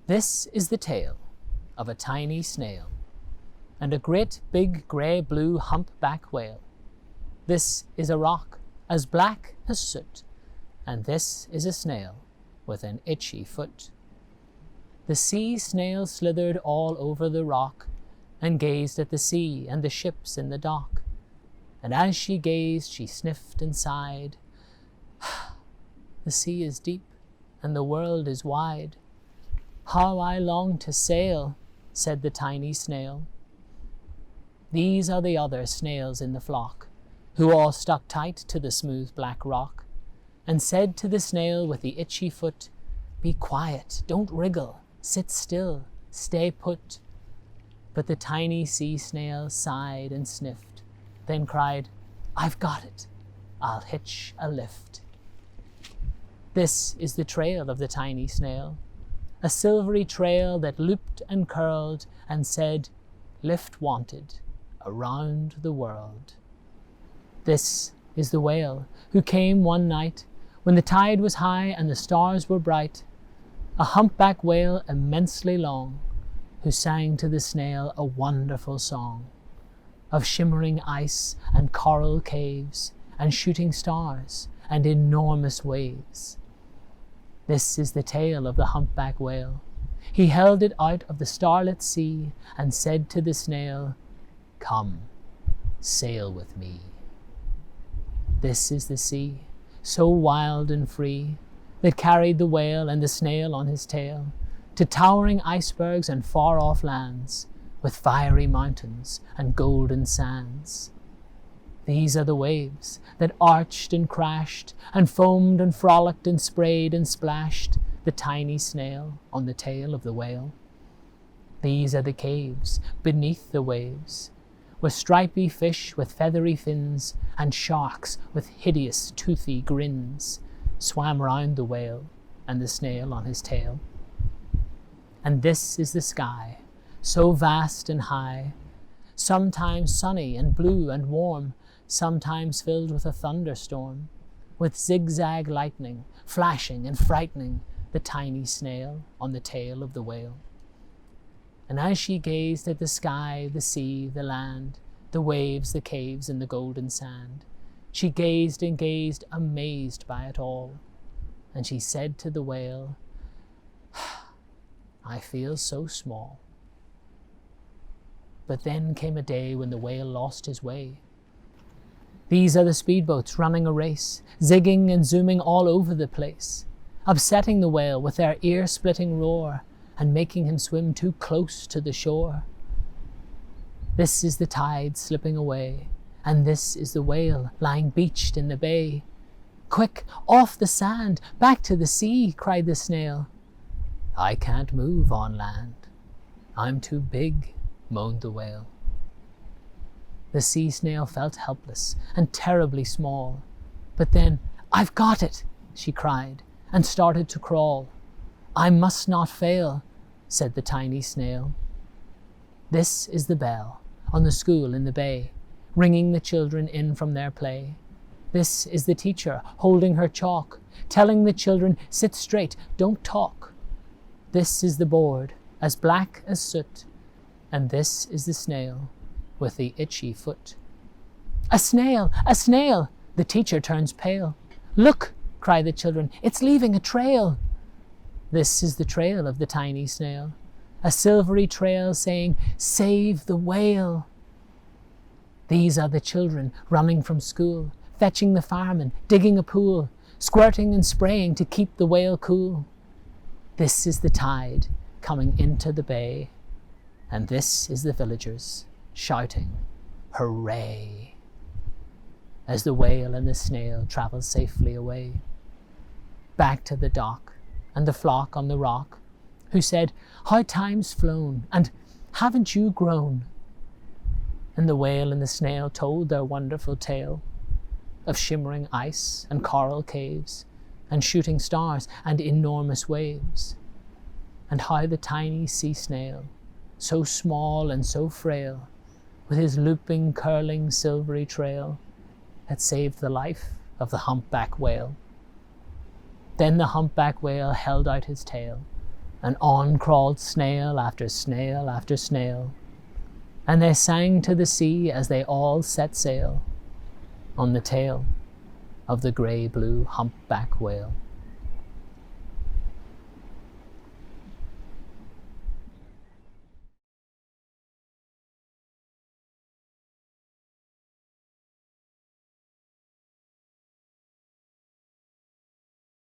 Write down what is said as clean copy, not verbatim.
This is the tale of a tiny snail and a great big grey-blue humpback whale. This is a rock as black as soot, and this is a snail with an itchy foot. The sea snail slithered all over the rock and gazed at the sea and the ships in the dock. And as she gazed, she sniffed and sighed. The sea is deep and the world is wide. How I long to sail, said the tiny snail. These are the other snails in the flock, who all stuck tight to the smooth black rock, and said to the snail with the itchy foot, "Be quiet, don't wriggle, sit still, stay put." But the tiny sea snail sighed and sniffed, then cried, "I've got it, I'll hitch a lift." This is the trail of the tiny snail, a silvery trail that looped and curled and said, "Lift wanted, around the world." This is the whale who came one night when the tide was high and the stars were bright, a humpback whale immensely long, who sang to the snail a wonderful song of shimmering ice and coral caves and shooting stars and enormous waves. This is the tale of the humpback whale. He held it out of the starlit sea and said to the snail, "Come, sail with me." This is the sea, so wild and free, that carried the whale and the snail on his tail to towering icebergs and far-off lands, with fiery mountains and golden sands. These are the waves that arched and crashed and foamed and frolicked and sprayed and splashed the tiny snail on the tail of the whale. These are the caves beneath the waves, where stripy fish with feathery fins and sharks with hideous toothy grins swam round the whale and the snail on his tail. And this is the sky, so vast and high, sometimes sunny and blue and warm, sometimes filled with a thunderstorm, with zigzag lightning flashing and frightening the tiny snail on the tail of the whale. And as she gazed at the sky, the sea, the land, the waves, the caves, and the golden sand, she gazed and gazed, amazed by it all. And she said to the whale, "I feel so small." But then came a day when the whale lost his way. These are the speedboats running a race, zigging and zooming all over the place, upsetting the whale with their ear-splitting roar and making him swim too close to the shore. This is the tide slipping away, and this is the whale lying beached in the bay. "Quick, off the sand, back to the sea," cried the snail. "I can't move on land, I'm too big," moaned the whale. The sea snail felt helpless and terribly small. But then, "I've got it," she cried, and started to crawl. "I must not fail," said the tiny snail. This is the bell on the school in the bay, ringing the children in from their play. This is the teacher holding her chalk, telling the children, "Sit straight, don't talk." This is the board, as black as soot, and this is the snail with the itchy foot. "A snail! A snail!" The teacher turns pale. "Look!" cry the children, "it's leaving a trail." This is the trail of the tiny snail, a silvery trail saying, "Save the whale." These are the children running from school, fetching the fireman, digging a pool, squirting and spraying to keep the whale cool. This is the tide coming into the bay, and this is the villagers shouting, "Hooray!" as the whale and the snail travel safely away, back to the dock and the flock on the rock, who said, "How time's flown, and haven't you grown?" And the whale and the snail told their wonderful tale of shimmering ice and coral caves and shooting stars and enormous waves, and how the tiny sea snail, so small and so frail, with his looping, curling, silvery trail, had saved the life of the humpback whale. Then the humpback whale held out his tail and on crawled snail after snail after snail, and they sang to the sea as they all set sail on the tail of the grey-blue humpback whale.